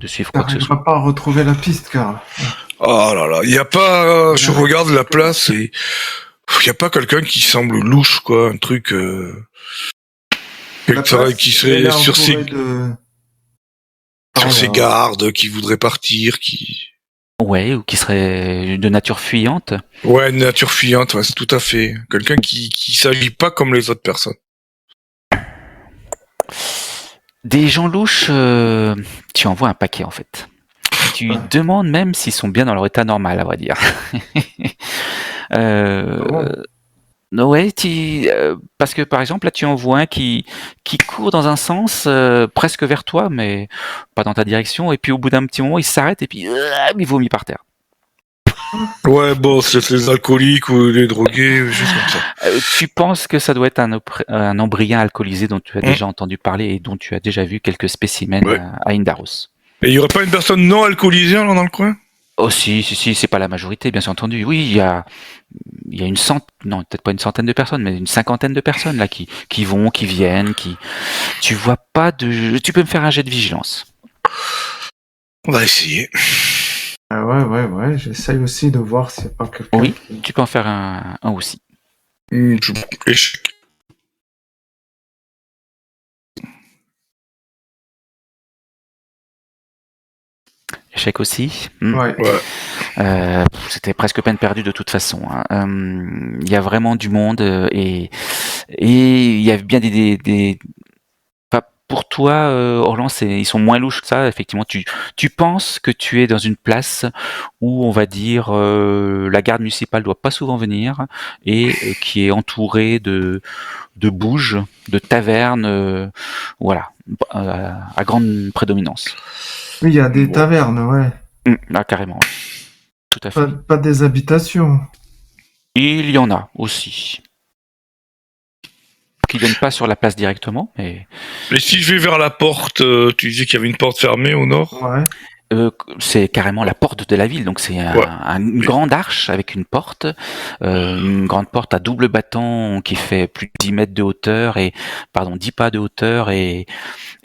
suivre quoi que ce T'arriveras soit. pas à retrouver la piste, car. Oh là là, il y a pas. Je regarde la place et il y a pas quelqu'un qui semble louche, quoi, un truc. La place, Qui elle est serait sur entourée de. ses gardes, qui voudrait partir, qui. Ouais, ou qui serait de nature fuyante. Ouais, une nature fuyante, ouais, c'est tout à fait. Quelqu'un qui s'agit pas comme les autres personnes. Des gens louches, tu en vois un paquet en fait. Tu demandes même s'ils sont bien dans leur état normal, à vrai dire. Ouais, parce que par exemple là tu en vois un qui court dans un sens presque vers toi, mais pas dans ta direction, et puis au bout d'un petit moment il s'arrête et puis il vomit par terre. Ouais, bon, c'est les alcooliques ou les drogués, juste comme ça. Tu penses que ça doit être un Ombrien alcoolisé dont tu as déjà entendu parler et dont tu as déjà vu quelques spécimens à Indaros. Et il y aurait pas une personne non alcoolisée là dans le coin? Oh si, c'est pas la majorité, bien entendu. Oui, il y a une non, peut-être pas une centaine de personnes, mais une cinquantaine de personnes là qui vont, qui viennent, tu vois pas tu peux me faire un jet de vigilance. On va essayer. Ouais, j'essaye aussi de voir s'il n'y a pas quelqu'un. Oui, tu peux en faire un aussi. Échec. Échec aussi. Ouais. C'était presque peine perdue de toute façon. Il y a vraiment du monde et il y a bien pour toi, Orlan, ils sont moins louches que ça. Effectivement, tu penses que tu es dans une place où on va dire la garde municipale doit pas souvent venir et qui est entourée de bouges, de tavernes, voilà, à grande prédominance. Oui, il y a des tavernes, ouais. Ah, carrément. Ouais. Tout à fait. Pas des habitations. Il y en a aussi. Qui donnent pas sur la place directement, mais. Et si je vais vers la porte, tu disais qu'il y avait une porte fermée au nord? Ouais. C'est carrément la porte de la ville, donc c'est une grande arche avec une porte à double battant qui fait plus de 10 mètres de hauteur 10 pas de hauteur et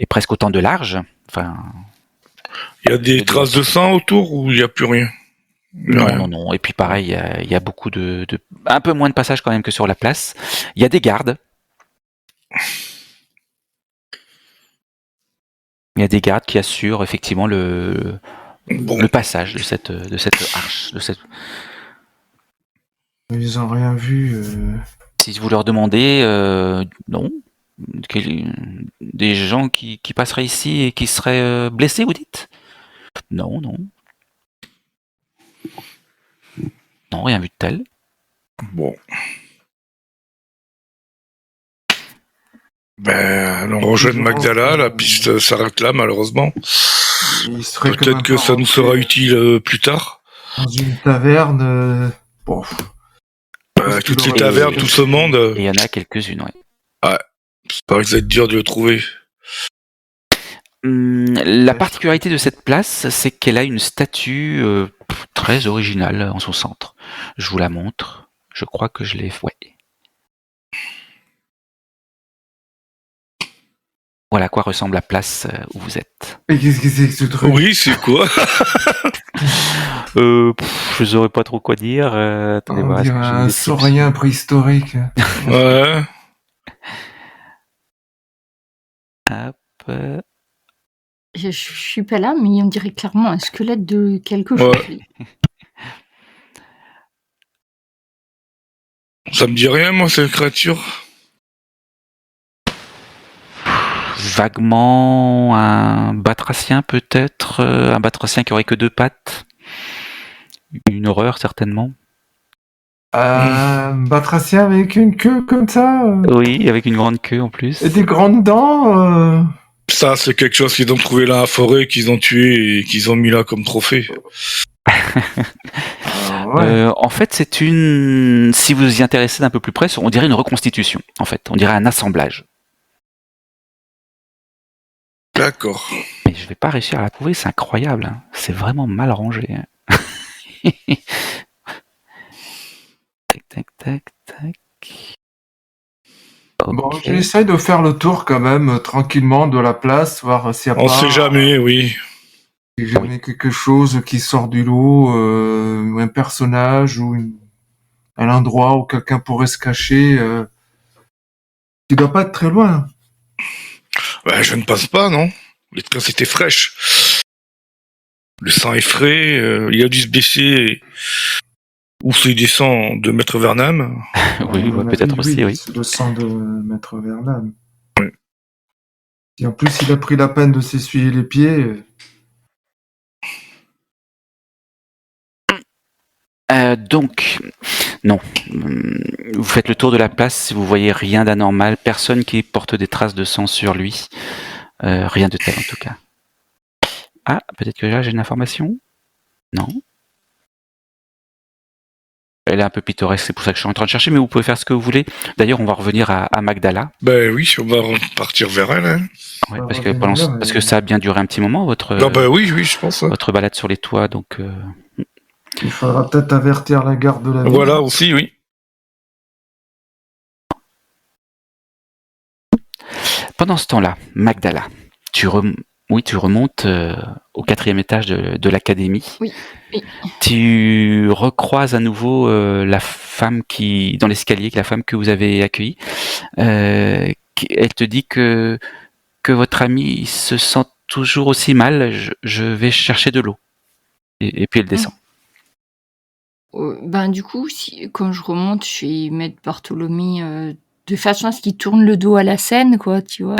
presque autant de large. Enfin. Il y a des traces de sang autour ou il n'y a plus rien? Non. Et puis pareil, il y a beaucoup un peu moins de passage quand même que sur la place. Il y a des gardes. Il y a des gardes qui assurent effectivement le passage de cette arche. Ils ont rien vu. Si vous leur demandez, non. Des gens qui passeraient ici et qui seraient blessés, vous dites? Non. Non, rien vu de tel. Bon. On rejoint Magdala, la piste s'arrête là malheureusement. Peut-être que ça nous sera utile plus tard. Dans une taverne, toutes les tavernes, tout ce monde. Et il y en a quelques-unes, ouais. Ouais, c'est pas que ça va être dur de le trouver. La particularité de cette place, c'est qu'elle a une statue très originale en son centre. Je vous la montre. Je crois que je l'ai... Ouais. Voilà à quoi ressemble la place où vous êtes. Et qu'est-ce que c'est que ce truc? Oui, c'est quoi? Je saurais pas trop quoi dire. Attendez, on dirait un saurien préhistorique. Ouais. Hop. Je suis pas là, mais on dirait clairement un squelette de quelque chose. Ça me dit rien, moi, cette créature. Vaguement un batracien peut-être, un batracien qui aurait que 2 pattes. Une horreur certainement. Un batracien avec une queue comme ça? Oui, avec une grande queue en plus. Et des grandes dents? Ça, c'est quelque chose qu'ils ont trouvé là à la forêt, qu'ils ont tué et qu'ils ont mis là comme trophée. En fait, si vous vous y intéressez d'un peu plus près, on dirait une reconstitution. En fait, on dirait un assemblage. D'accord. Mais je vais pas réussir à la trouver, c'est incroyable. Hein. C'est vraiment mal rangé. Hein. Tac. Okay. Bon, j'essaie de faire le tour quand même tranquillement de la place, voir s'il n'y a On sait jamais, oui. Si jamais quelque chose qui sort du lot, un personnage ou un endroit où quelqu'un pourrait se cacher, tu dois pas être très loin. Ouais, je ne pense pas, non. Les traces étaient fraîches. Le sang est frais, il a dû se baisser ou s'il descend de Maître Vernam. Oui, ouais, peut-être aussi, oui. C'est le sang de Maître Vernam. Oui. Et en plus, il a pris la peine de s'essuyer les pieds. Donc, non. Vous faites le tour de la place, vous voyez rien d'anormal, personne qui porte des traces de sang sur lui. Rien de tel en tout cas. Ah, peut-être que là j'ai une information. Non. Elle est un peu pittoresque, c'est pour ça que je suis en train de chercher, mais vous pouvez faire ce que vous voulez. D'ailleurs, on va revenir à Magdala. Ben oui, on va repartir vers elle. Hein. Ouais, parce que ça a bien duré un petit moment, votre, oui, je pense. votre balade sur les toits, donc... Il faudra peut-être avertir la garde de la ville. Voilà, aussi, oui. Pendant ce temps-là, Magdala, tu remontes au 4e étage de l'académie. Oui. Tu recroises à nouveau la femme dans l'escalier, la femme que vous avez accueillie. Elle te dit que votre ami se sent toujours aussi mal. Je vais chercher de l'eau. Et puis elle descend. Du coup, quand je remonte, je vais mettre Bartholomew de façon à ce qu'il tourne le dos à la scène, quoi, tu vois.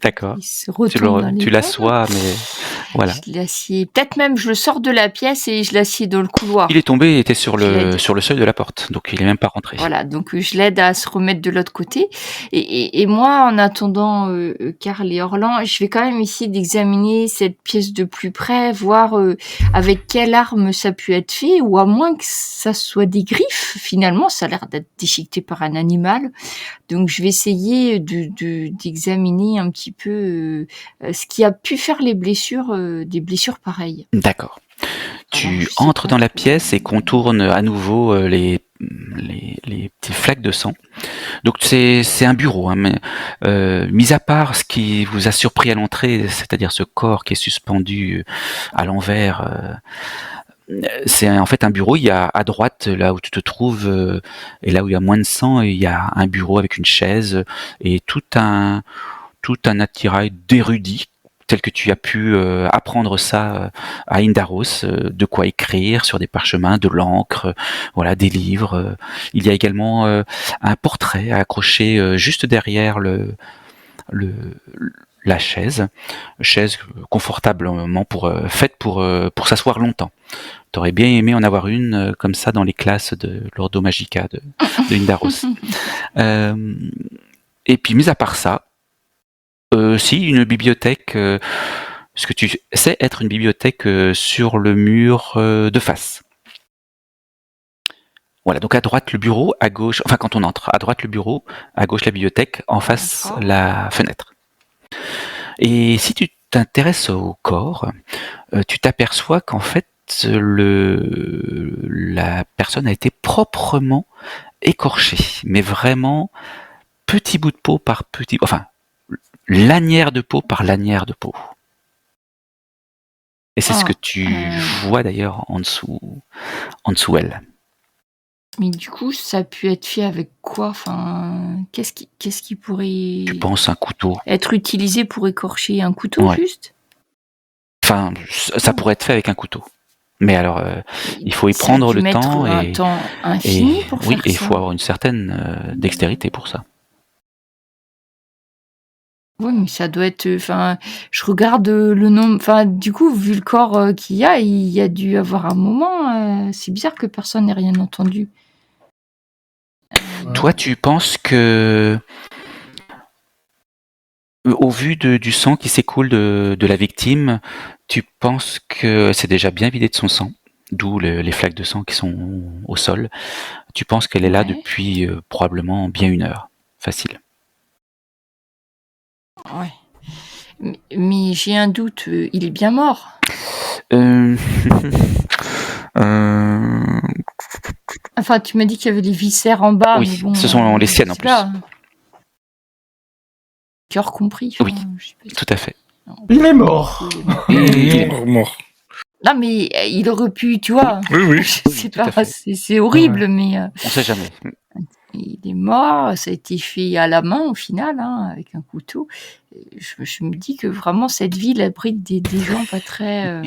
D'accord. Il se retourne dans les Tu l'assois, mais voilà. Je l'assieds. Peut-être même, je le sors de la pièce et je l'assieds dans le couloir. Il est tombé et était sur le seuil de la porte, donc il est même pas rentré. Voilà, donc je l'aide à se remettre de l'autre côté. Et moi, en attendant Karl et Orlan, je vais quand même essayer d'examiner cette pièce de plus près, voir avec quelle arme ça a pu être fait, ou à moins que ça soit des griffes. Finalement, ça a l'air d'être déchiqueté par un animal. Donc, je vais essayer d'examiner un petit peu ce qui a pu faire les blessures, des blessures pareilles. D'accord. Tu entres dans la pièce et contournes à nouveau les petites flaques de sang. Donc c'est un bureau, hein, mais mis à part ce qui vous a surpris à l'entrée, c'est-à-dire ce corps qui est suspendu à l'envers. C'est en fait un bureau. Il y a à droite, là où tu te trouves, et là où il y a moins de sang, il y a un bureau avec une chaise et tout un attirail d'érudits, tel que tu as pu apprendre ça à Indaros, de quoi écrire sur des parchemins, de l'encre, voilà, des livres. Il y a également un portrait accroché juste derrière la chaise confortablement faite pour s'asseoir longtemps. T'aurais bien aimé en avoir une comme ça dans les classes de l'Ordo Magica de Indaros. Et puis, mis à part ça, si, une bibliothèque, ce que tu sais être une bibliothèque sur le mur de face. Voilà, donc à droite le bureau, à gauche, enfin quand on entre, à droite le bureau, à gauche la bibliothèque, en face la fenêtre. Et si tu t'intéresses au corps, tu t'aperçois qu'en fait la personne a été proprement écorchée, mais vraiment petit bout de peau par petit, enfin lanière de peau par lanière de peau. Et c'est ce que tu vois d'ailleurs en dessous elle. Mais du coup, ça a pu être fait avec quoi? Enfin, qu'est-ce qui pourrait... Tu penses un couteau. Être utilisé pour écorcher un couteau, ouais. Juste? Enfin, ça pourrait être fait avec un couteau. Mais alors, il faut y prendre le temps un temps infini pour faire ça. Oui, et il faut avoir une certaine dextérité pour ça. Oui, mais ça doit être... Enfin, je regarde le nombre... Enfin, du coup, vu le corps qu'il y a dû avoir un moment... c'est bizarre que personne n'ait rien entendu. Toi, tu penses que... Au vu du sang qui s'écoule de la victime, tu penses que c'est déjà bien vidé de son sang, d'où les flaques de sang qui sont au sol. Tu penses qu'elle est là depuis probablement bien 1 heure. Facile. Ouais. Mais j'ai un doute, il est bien mort. Enfin, tu m'as dit qu'il y avait des viscères en bas. Oui, mais bon, ce sont les siennes en plus. Cœur compris. Oui, tout à fait. Il est mort. Il est mort. Non, mais il aurait pu, tu vois. Oui. C'est tout à pas, fait. c'est horrible, mais On sait jamais. il est mort. Ça a été fait à la main au final, hein, avec un couteau. Et je me dis que vraiment cette ville abrite des gens pas très.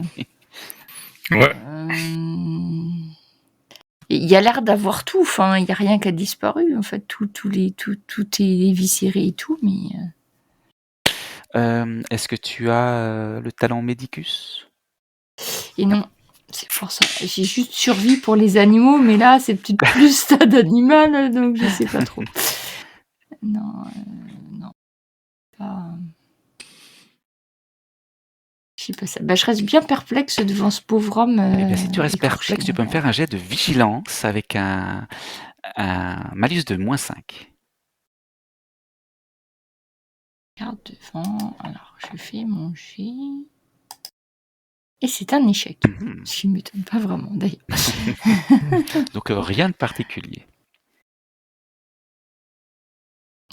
Ouais. Il y a l'air d'avoir tout. Enfin, il y a rien qui a disparu. En fait, tout est éviscéré et tout, mais. Est-ce que tu as le talent Médicus? Et non, c'est pour ça. J'ai juste survie pour les animaux, mais là, c'est peut-être plus stade animal, donc je sais pas trop. Non, non. Pas... Je sais pas ça. Bah, je reste bien perplexe devant ce pauvre homme. Eh bien, si tu restes écorché, perplexe, tu peux me faire un jet de vigilance avec un malus de -5. Regarde devant. Alors, je fais mon jet. Et c'est un échec. Ce qui ne m'étonne pas vraiment, d'ailleurs. Donc, rien de particulier.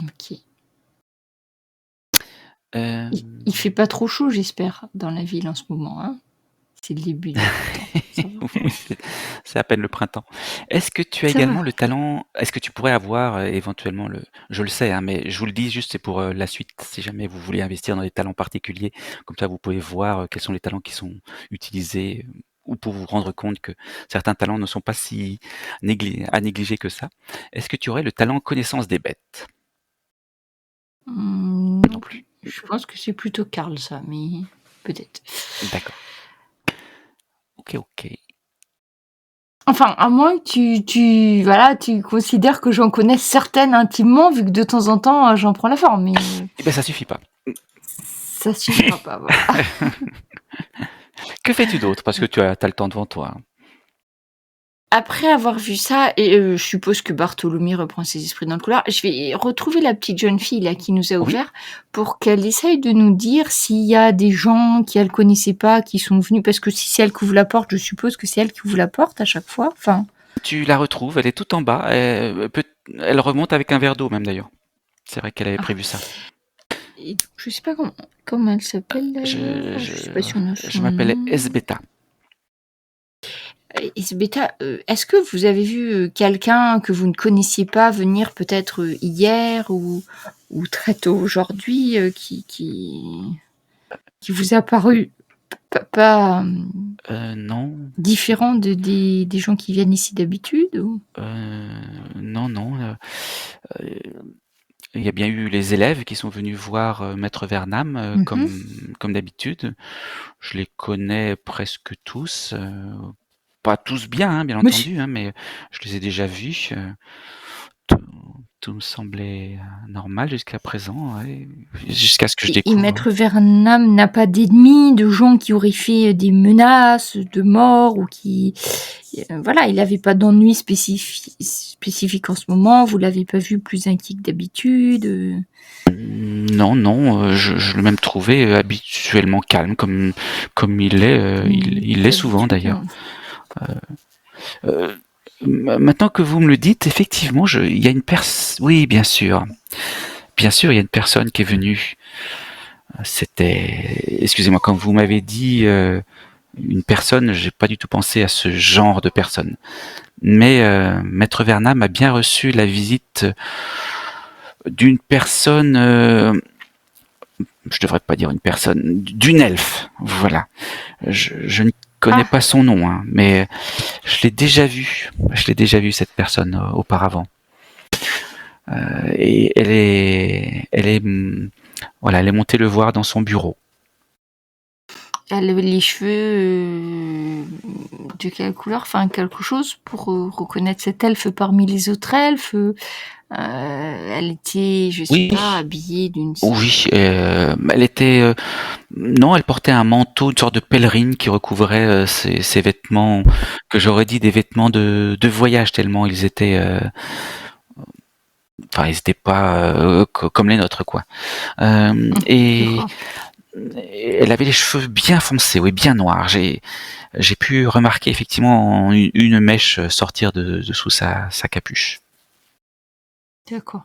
Ok. Il fait pas trop chaud, j'espère, dans la ville en ce moment. Hein, c'est le début du printemps. Oui, c'est à peine le printemps. Est-ce que tu as Ça également va. le talent? Est-ce que tu pourrais avoir éventuellement le? Je le sais, hein, mais je vous le dis juste, c'est pour la suite. Si jamais vous voulez investir dans des talents particuliers, comme ça, vous pouvez voir quels sont les talents qui sont utilisés, ou pour vous rendre compte que certains talents ne sont pas si à négliger que ça. Est-ce que tu aurais le talent connaissance des bêtes? Non plus. Je pense que c'est plutôt Karl, ça, mais peut-être. D'accord. Ok. Enfin, à moins que tu considères que j'en connais certaines intimement, vu que de temps en temps, j'en prends la forme. Mais Eh ben, ça suffit pas. ça suffira pas. Voilà. Que fais-tu d'autre? Parce que tu as le temps devant toi. Après avoir vu ça, et je suppose que Bartholomew reprend ses esprits dans le couloir, je vais retrouver la petite jeune fille là qui nous a Oui. ouvert pour qu'elle essaye de nous dire s'il y a des gens qu'elle connaissait pas qui sont venus, parce que si c'est elle qui ouvre la porte, je suppose que c'est elle qui ouvre la porte à chaque fois. Enfin, Tu la retrouves, elle est tout en bas. Elle remonte avec un verre d'eau même d'ailleurs. C'est vrai qu'elle avait prévu ça. et je sais pas comment elle s'appelle d'ailleurs. Je sais pas si on a Je son m'appelle nom. Esbeta. Isbeta, est-ce que vous avez vu quelqu'un que vous ne connaissiez pas venir peut-être hier ou très tôt aujourd'hui qui vous a paru pas Non, différent des gens qui viennent ici d'habitude ou... non. Il y a bien eu les élèves qui sont venus voir Maître Vernam, comme d'habitude. Je les connais presque tous. Pas tous bien, hein, bien Monsieur. entendu, hein, mais je les ai déjà vus. Tout me semblait normal jusqu'à présent, ouais, jusqu'à ce que je Et découvre. Maître Vernam n'a pas d'ennemis, de gens qui auraient fait des menaces de mort ou qui... voilà, il n'avait pas d'ennui spécifique en ce moment. Vous l'avez pas vu plus inquiet que d'habitude. Non, je l'ai même trouvé habituellement calme, comme il l'est, il l'est souvent d'ailleurs. Maintenant que vous me le dites, effectivement, il y a une personne. Oui, bien sûr, il y a une personne qui est venue. Excusez-moi, quand vous m'avez dit une personne, j'ai pas du tout pensé à ce genre de personne. Mais Maître Vernam a bien reçu la visite d'une personne. Je devrais pas dire une personne, d'une elfe. Voilà. Je ne connais pas son nom, hein, mais je l'ai déjà vu. Je l'ai déjà vu cette personne auparavant. Et elle est montée le voir dans son bureau. Elle avait les cheveux de quelle couleur? Enfin, quelque chose pour reconnaître cette elfe parmi les autres elfes. Elle était, je sais pas, habillée d'une... Oui, elle était... non, elle portait un manteau, une sorte de pèlerine qui recouvrait ses vêtements, que j'aurais dit des vêtements de voyage, tellement ils étaient... Enfin, ils étaient pas comme les nôtres, quoi. Et elle avait les cheveux bien foncés, oui, bien noirs. J'ai pu remarquer effectivement une mèche sortir de dessous sa capuche. D'accord.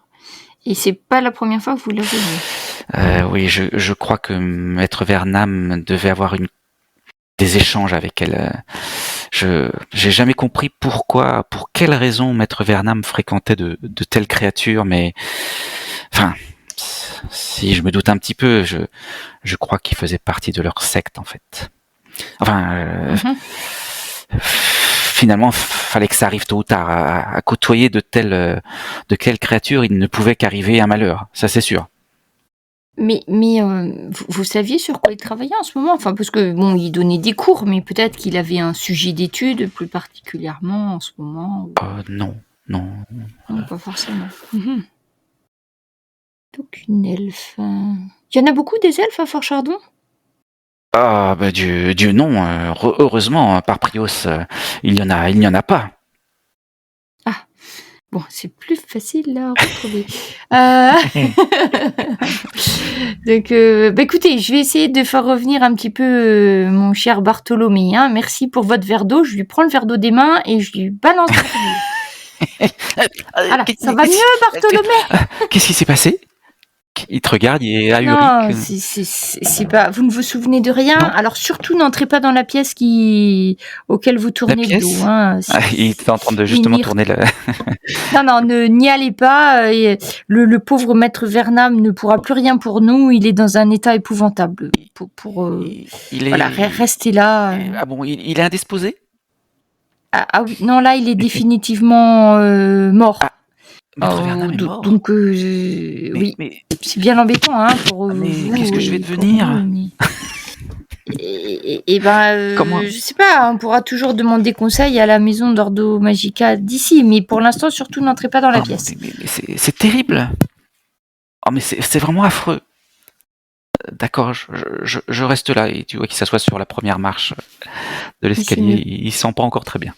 Et c'est pas la première fois que vous l'avez vu? Oui, je crois que Maître Vernam devait avoir des échanges avec elle. J'ai jamais compris pourquoi, pour quelle raison Maître Vernam fréquentait de telles créatures, mais enfin, si je me doute un petit peu, je crois qu'il faisait partie de leur secte en fait. Enfin, Mhm. finalement, fallait que ça arrive tôt ou tard. À côtoyer de telles créatures, il ne pouvait qu'arriver un malheur, ça c'est sûr. Mais vous saviez sur quoi il travaillait en ce moment? Enfin, parce que bon, il donnait des cours, mais peut-être qu'il avait un sujet d'étude plus particulièrement en ce moment. Non. Non, pas forcément. Mhm. Donc une elfe. Il y en a beaucoup des elfes à Fort Chardon? Ah bah Dieu non. Heureusement, par Prios, il n'y en a pas. Ah, bon, c'est plus facile à retrouver. Donc, bah écoutez, je vais essayer de faire revenir un petit peu mon cher Bartholomé. Hein. Merci pour votre verre d'eau. Je lui prends le verre d'eau des mains et je lui balance dans la Voilà, ça va mieux, Bartholomé? Qu'est-ce qui s'est passé? Il te regarde, il est ahuri. Non, c'est pas. Vous ne vous souvenez de rien? Non. Alors surtout, n'entrez pas dans la pièce auquel vous tournez le dos. pièce Hein. Il était en train de justement tourner le... Non, n'y allez pas. Le pauvre maître Vernam ne pourra plus rien pour nous. Il est dans un état épouvantable. Il est... Voilà, restez là. Ah bon, il est indisposé? Ah oui, non, là, il est définitivement mort. Ah, Maître Vernam est mort. Donc, oui, mais c'est bien embêtant hein, pour mais vous. qu'est-ce que je vais et pour devenir? nous, mais- Et ben, Comment? je sais pas, on pourra toujours demander conseil à la maison d'Ordo Magica d'ici, mais pour l'instant, surtout, n'entrez pas dans la pièce. Mais c'est terrible. Oh, mais c'est vraiment affreux. D'accord, je reste là et tu vois qu'il s'assoit sur la première marche de l'escalier. Il sent pas encore très bien.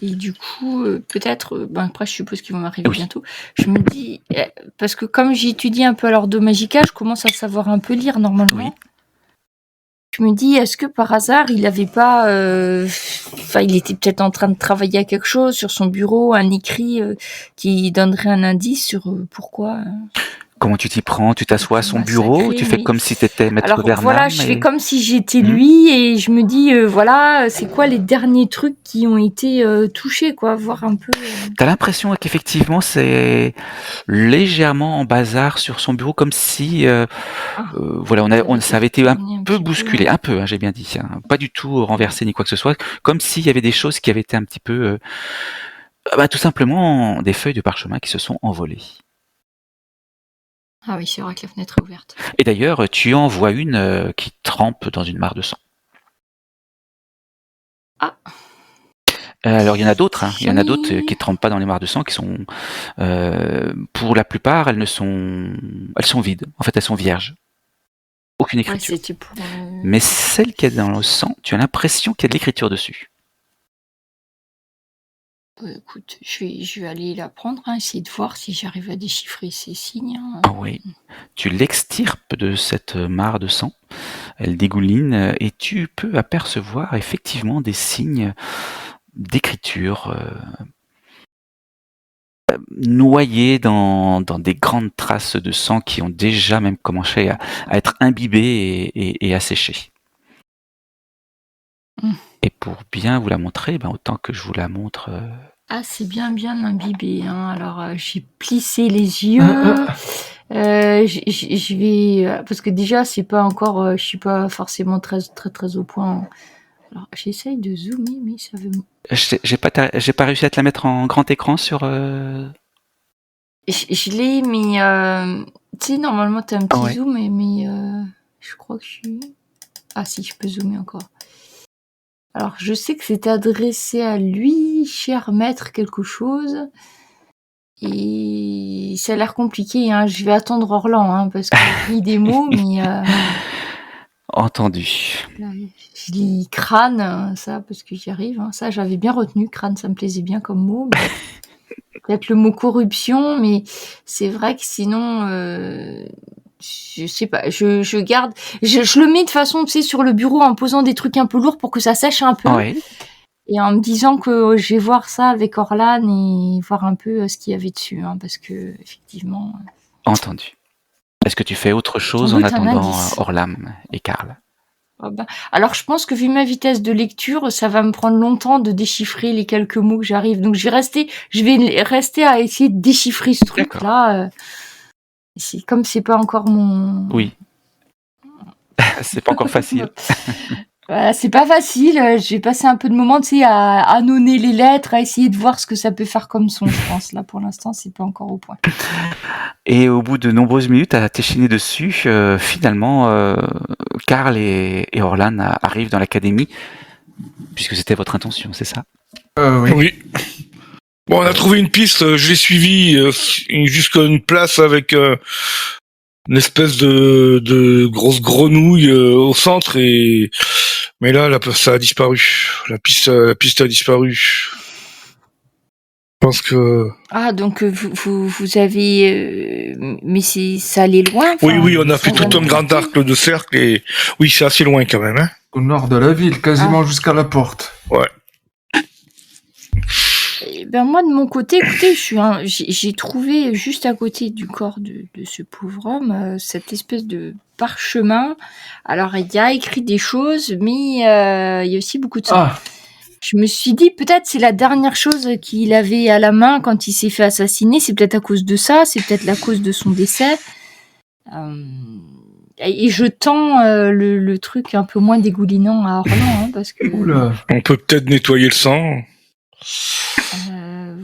Et du coup, peut-être, après, je suppose qu'ils vont m'arriver Oui. bientôt. Je me dis, parce que comme j'étudie un peu à l'Ordo Magica, je commence à savoir un peu lire normalement. Oui. Je me dis, est-ce que par hasard, il avait pas, enfin, il était peut-être en train de travailler à quelque chose sur son bureau, un écrit qui donnerait un indice sur pourquoi. Comment tu t'y prends? Tu t'assois à son bureau? Tu fais comme si t'étais Maître Alors Vernam? voilà, je fais comme si j'étais lui et je me dis, voilà, c'est quoi les derniers trucs qui ont été touchés, quoi, voir un peu. T'as l'impression qu'effectivement c'est légèrement en bazar sur son bureau, comme si voilà, ça avait été un peu bousculé, un peu, hein, j'ai bien dit, hein, pas du tout renversé ni quoi que ce soit, comme s'il y avait des choses qui avaient été un petit peu, tout simplement des feuilles de parchemin qui se sont envolées. Ah oui, c'est vrai que la fenêtre est ouverte. Et d'ailleurs, tu en vois une qui trempe dans une mare de sang. Ah. Alors il y en a d'autres, hein. Il y en a d'autres qui trempent pas dans les mares de sang, qui sont, pour la plupart, elles sont vides. En fait, elles sont vierges. Aucune écriture. Ouais, pour, Mais celle qui est dans le sang, tu as l'impression qu'il y a de l'écriture dessus. Écoute, je vais aller la prendre, hein, essayer de voir si j'arrive à déchiffrer ces signes. Hein. Ah oui. Tu l'extirpes de cette mare de sang, elle dégouline, et tu peux apercevoir effectivement des signes d'écriture noyés dans des grandes traces de sang qui ont déjà même commencé à être imbibées et à sécher. Et pour bien vous la montrer, autant que je vous la montre... Ah, c'est bien imbibé. Hein. Alors, j'ai plissé les yeux. Je vais... parce que déjà, c'est pas encore... je suis pas forcément très au point. Alors, j'essaye de zoomer, mais ça veut... J'ai pas réussi à te la mettre en grand écran sur... Je l'ai, mais... tu sais, normalement, t'as un petit zoom, mais je crois que je suis... Ah si, je peux zoomer encore. Alors, je sais que c'est adressé à lui, cher maître quelque chose. Et ça a l'air compliqué, hein. Je vais attendre Orlan, hein, parce que je lis des mots, mais... Entendu. Je lis crâne, ça, parce que j'y arrive. Hein. Ça, j'avais bien retenu. Crâne, ça me plaisait bien comme mot. Peut-être le mot corruption, mais c'est vrai que sinon... je sais pas, je garde... Je le mets de façon, tu sais, sur le bureau en posant des trucs un peu lourds pour que ça sèche un peu. Ouais. Et en me disant que je vais voir ça avec Orlan et voir un peu ce qu'il y avait dessus, hein, parce que effectivement. Entendu. Est-ce que tu fais autre chose en attendant Orlan et Karl? Ah bah, alors je pense que vu ma vitesse de lecture, ça va me prendre longtemps de déchiffrer les quelques mots que j'arrive. Donc je vais rester à essayer de déchiffrer ce D'accord. truc-là. Comme c'est pas encore mon. Oui. C'est pas encore facile. Voilà, c'est pas facile. J'ai passé un peu de moments, tu sais, à annoncer les lettres, à essayer de voir ce que ça peut faire comme son, je pense. Là, pour l'instant, c'est pas encore au point. Et au bout de nombreuses minutes à t'échiner dessus, finalement, Karl et Orlan arrivent dans l'académie, puisque c'était votre intention, c'est ça? Oui. Oui. Bon, on a trouvé une piste, je l'ai suivi jusqu'à une place avec une espèce de grosse grenouille au centre mais là ça a disparu. La piste a disparu. Je pense que Ah, donc vous avez, mais ça allait loin. oui, on a fait tout un grand arc de cercle et oui, c'est assez loin quand même. Hein. Au nord de la ville, quasiment jusqu'à la porte. Ouais. Ben moi de mon côté, écoutez, j'ai trouvé juste à côté du corps de ce pauvre homme cette espèce de parchemin. Alors il y a écrit des choses, mais il y a aussi beaucoup de sang. Ah, Je me suis dit peut-être c'est la dernière chose qu'il avait à la main quand il s'est fait assassiner. C'est peut-être à cause de ça, c'est peut-être la cause de son décès. Et je tends le truc un peu moins dégoulinant à Orlan, hein, parce que. oula. On peut peut-être nettoyer le sang.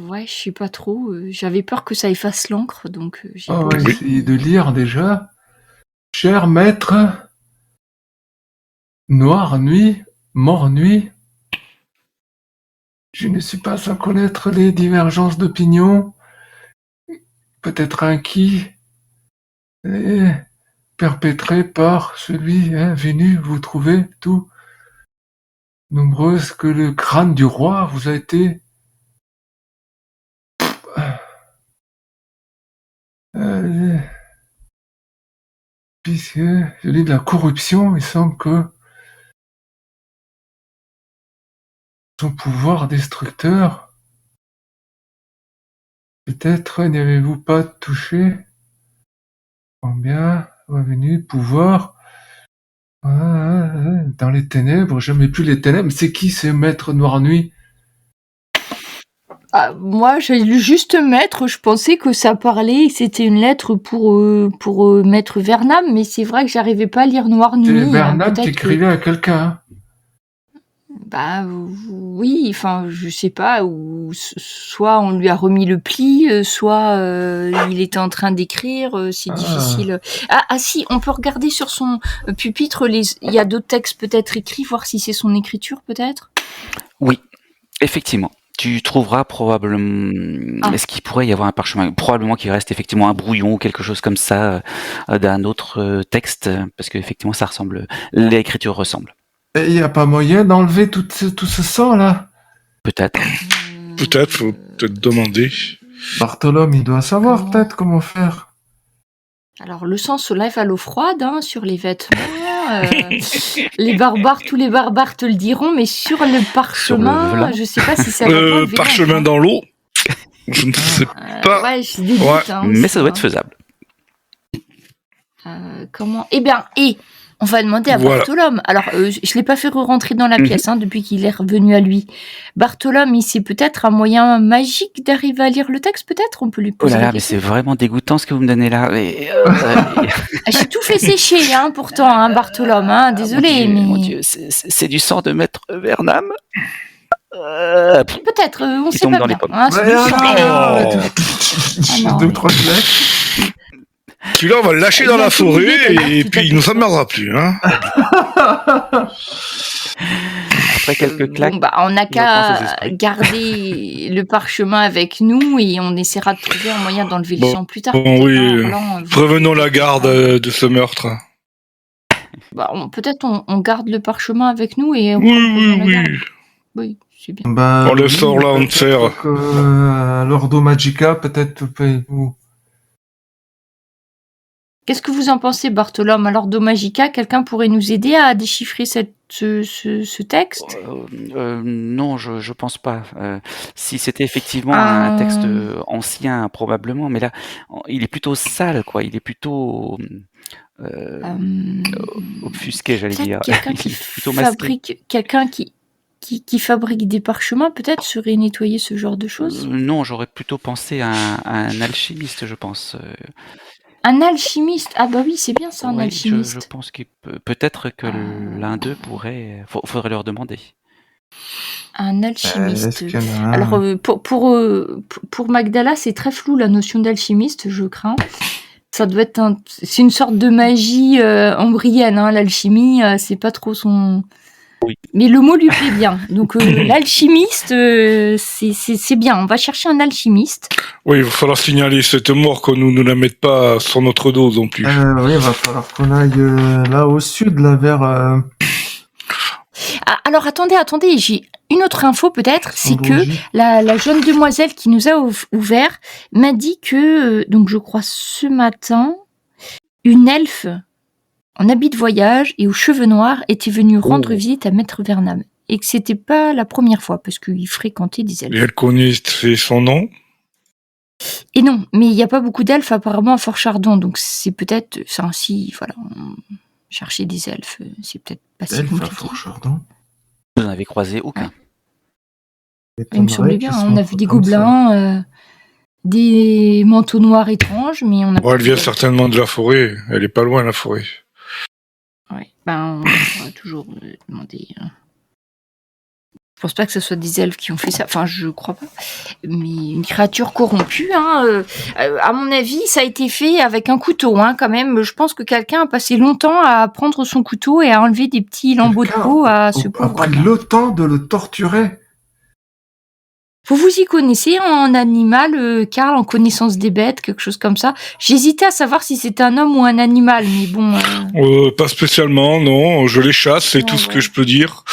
Ouais, je sais pas trop. J'avais peur que ça efface l'encre, donc j'ai On pas va osé. essayer de lire déjà. Cher maître, noire nuit, mort nuit. Je ne suis pas sans connaître les divergences d'opinion, peut-être inquis, et perpétrées par celui venu vous trouver tout nombreuse que le crâne du roi vous a été puisque celui de la corruption, il semble que son pouvoir destructeur, peut-être n'avez-vous pas touché combien revenu pouvoir dans les ténèbres, jamais plus les ténèbres. C'est qui ce maître Noir Nuit? Ah, moi, j'ai lu juste maître. Je pensais que ça parlait, c'était une lettre pour maître Vernam, mais c'est vrai que j'arrivais pas à lire Noir Nuit. C'est Bernard qui peut-être écrivait à quelqu'un. Hein. Bah oui, enfin je sais pas, ou soit on lui a remis le pli, soit il était en train d'écrire, c'est difficile. Ah si, on peut regarder sur son pupitre, il y a d'autres textes peut-être écrits, voir si c'est son écriture peut-être. Oui, effectivement. Tu trouveras probablement. Est-ce qu'il pourrait y avoir un parchemin? Probablement qu'il reste effectivement un brouillon ou quelque chose comme ça d'un autre texte, parce qu'effectivement ça ressemble. L'écriture ressemble. Il n'y a pas moyen d'enlever tout ce sang là? Peut-être. Peut-être, faut peut-être demander. Bartholome, il doit savoir peut-être comment faire. Alors le sang se lève à l'eau froide, hein, sur les vêtements. Les barbares, tous les barbares te le diront, mais sur le parchemin, je sais pas si ça va pas enlever parchemin dans l'eau, je ne sais pas. Ouais, j'ai des doutes. Ouais. Hein, Mais aussi, ça doit être faisable. Comment? Eh bien, on va demander à Bartholome. Alors, je l'ai pas fait rentrer dans la pièce depuis qu'il est revenu à lui. Bartholome, il sait peut-être un moyen magique d'arriver à lire le texte, peut-être? On peut lui poser la mais question. c'est vraiment dégoûtant ce que vous me donnez là. J'ai tout fait sécher, pourtant, Bartholome. Désolé, mais... Mon Dieu, c'est du sang de maître Vernam. Peut-être, on sait pas dans bien. les pommes. Deux, trois claques. Celui-là, on va le lâcher dans la forêt et puis il nous emmerdera plus. Hein. Après quelques claques. On n'a qu'à garder le parchemin avec nous et on essaiera de trouver un moyen d'enlever le sang plus tard. Oui, prévenons la garde de ce meurtre. Peut-être on garde le parchemin avec nous et oui, c'est bien. On le sort là, on faire. L'Ordo Magica, peut-être vous. Qu'est-ce que vous en pensez, Bartholome? Alors, l'Ordo Magica, quelqu'un pourrait nous aider à déchiffrer ce texte? Non, je pense pas. Si c'était effectivement un texte ancien, probablement, mais là, il est plutôt sale, quoi. Il est plutôt Euh, obfusqué, j'allais Peut-être dire. quelqu'un Il qui est plutôt masqué. qui fabrique des parchemins, peut-être, saurait nettoyer ce genre de choses. Non, j'aurais plutôt pensé à un alchimiste, je pense. Un alchimiste. Ah bah oui, c'est bien ça, un Oui, je alchimiste. pense qu'il peut-être que Euh, l'un d'eux pourrait. Faudrait leur demander. Un Est-ce alchimiste. qu'il y en a Alors, un pour Magdala, c'est très flou la notion d'alchimiste, je crains. Ça doit être c'est une sorte de magie ombrienne, hein, l'alchimie, c'est pas trop son. Oui. Mais le mot lui plaît bien. Donc l'alchimiste, c'est bien. On va chercher un alchimiste. Oui, il va falloir signaler cette mort qu'on nous ne la mette pas sur notre dos non plus. Oui, il va falloir qu'on aille là au sud, là vers Ah, alors attendez, j'ai une autre info peut-être, c'est que Androgy. la jeune demoiselle qui nous a ouvert m'a dit que, donc je crois ce matin, une elfe en habit de voyage et aux cheveux noirs était venue rendre visite à Maître Vernam. Et que c'était pas la première fois, parce qu'il fréquentait des Et elfes. elle connaissait son nom. Et non, mais il n'y a pas beaucoup d'elfes apparemment à Fort Chardon, donc c'est peut-être, enfin si, voilà, chercher des elfes, c'est peut-être pas si Elfe à compliqué. Fort Chardon. Vous n'en avez croisé aucun. Il me semblait bien, qu'ils hein, on soient a vu des comme ça. gobelins, des manteaux noirs étranges, mais on a Bon, pas elle vu vient d'elfes. certainement de la forêt. Elle est pas loin, la forêt. Ouais, ben, on pourra toujours demander. Je pense pas que ce soit des elfes qui ont fait ça, enfin, je crois pas. Mais une créature corrompue, hein, à mon avis, ça a été fait avec un couteau, hein, quand même. Je pense que quelqu'un a passé longtemps à prendre son couteau et à enlever des petits lambeaux de Quelqu'un peau à ce a pauvre pris homme. le temps de le torturer. Vous y connaissez en animal, Karl, en connaissance des bêtes, quelque chose comme ça? J'hésitais à savoir si c'était un homme ou un animal, mais bon. Pas spécialement, non. Je les chasse, c'est Non, tout ce ouais. que je peux dire.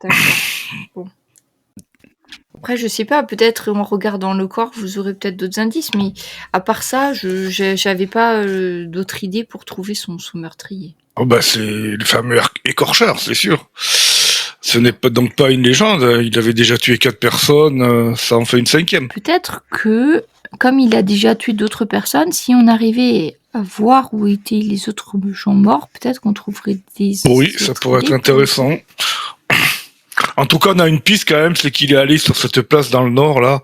D'accord. Bon. Après, je sais pas, peut-être en regardant le corps, vous aurez peut-être d'autres indices, mais à part ça, j'avais pas d'autres idées pour trouver son meurtrier. Oh bah c'est le fameux écorcheur, c'est sûr. Ce n'est pas donc pas une légende. Il avait déjà tué 4 personnes. Ça en fait une 5e. Peut-être que, comme il a déjà tué d'autres personnes, si on arrivait à voir où étaient les autres gens morts, peut-être qu'on trouverait des. Oui, ça pourrait être intéressant. En tout cas, on a une piste quand même, c'est qu'il est allé sur cette place dans le nord, là.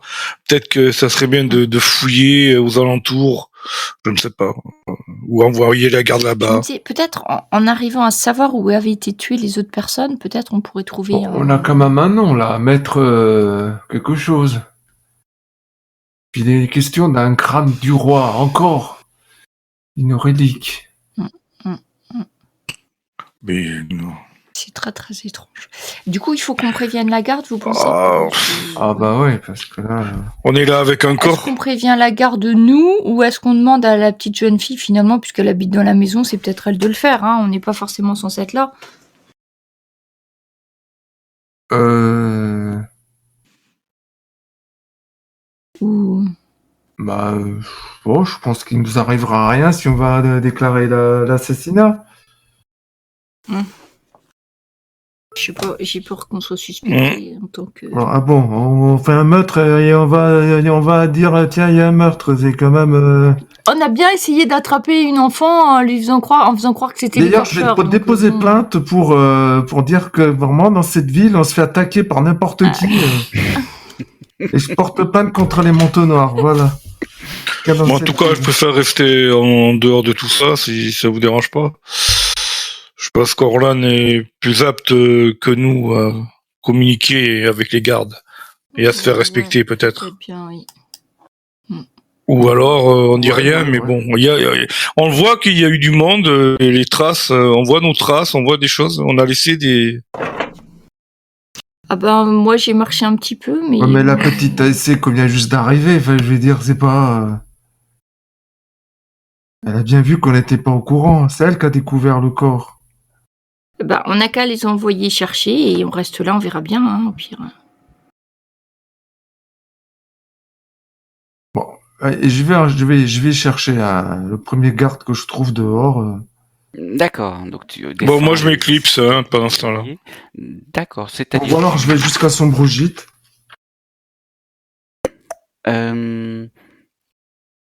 Peut-être que ça serait bien de fouiller aux alentours, je ne sais pas, ou envoyer la garde là-bas. Peut-être en arrivant à savoir où avaient été tuées les autres personnes, peut-être on pourrait trouver On a quand même un nom là, maître quelque chose. Puis il est question d'un crâne du roi, encore. Une relique. Mais non. C'est très très étrange. Du coup, il faut qu'on prévienne la garde, vous pensez? Ah bah ouais, parce que là... On est là avec un Est-ce corps. qu'on prévient la garde nous, ou est-ce qu'on demande à la petite jeune fille, finalement, puisqu'elle habite dans la maison, c'est peut-être elle de le faire, hein, on n'est pas forcément censé être là. Ou... Bah, bon, je pense qu'il nous arrivera rien si on va déclarer l'assassinat. Je sais pas, j'ai peur qu'on soit suspecté en tant que... Ah bon, on fait un meurtre et on va dire tiens, il y a un meurtre, c'est quand même... On a bien essayé d'attraper une enfant en faisant croire que c'était D'ailleurs, je l'écorcheur. vais déposer plainte pour dire que vraiment dans cette ville, on se fait attaquer par n'importe qui. Et je porte plainte contre les manteaux noirs, voilà. Bon, en tout cas, je préfère rester en dehors de tout ça, si ça vous dérange pas. Je pense qu'Orlan est plus apte que nous à communiquer avec les gardes et à se faire respecter peut-être. Bien, oui. Ou alors on dit rien, mais bon, on le voit qu'il y a eu du monde, et les traces, on voit nos traces, on voit des choses, on a laissé des... Ah ben, moi j'ai marché un petit peu, mais... Ouais, mais la petite ASC qu'on vient juste d'arriver, enfin, je veux dire, c'est pas... Elle a bien vu qu'on n'était pas au courant, c'est elle qui a découvert le corps. Bah, on n'a qu'à les envoyer chercher et on reste là, on verra bien, hein, au pire. Bon, et je vais chercher le premier garde que je trouve dehors. D'accord. Donc tu Bon, moi je m'éclipse pendant ce temps-là. D'accord, c'est-à-dire... Ou alors je vais jusqu'à Sombre Gîte.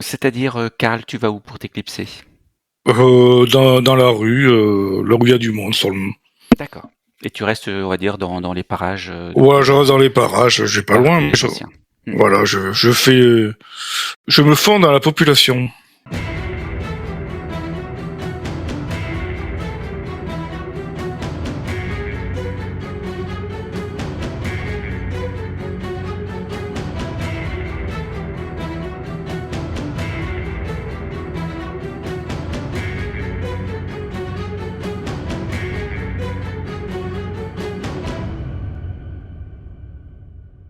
C'est-à-dire, Karl, tu vas où pour t'éclipser? Dans la rue, là où il y a du monde sur le. D'accord. Et tu restes, on va dire, dans les parages. Ouais, je reste dans les parages, j'ai pas loin, mais anciens. voilà, je me fonds dans la population.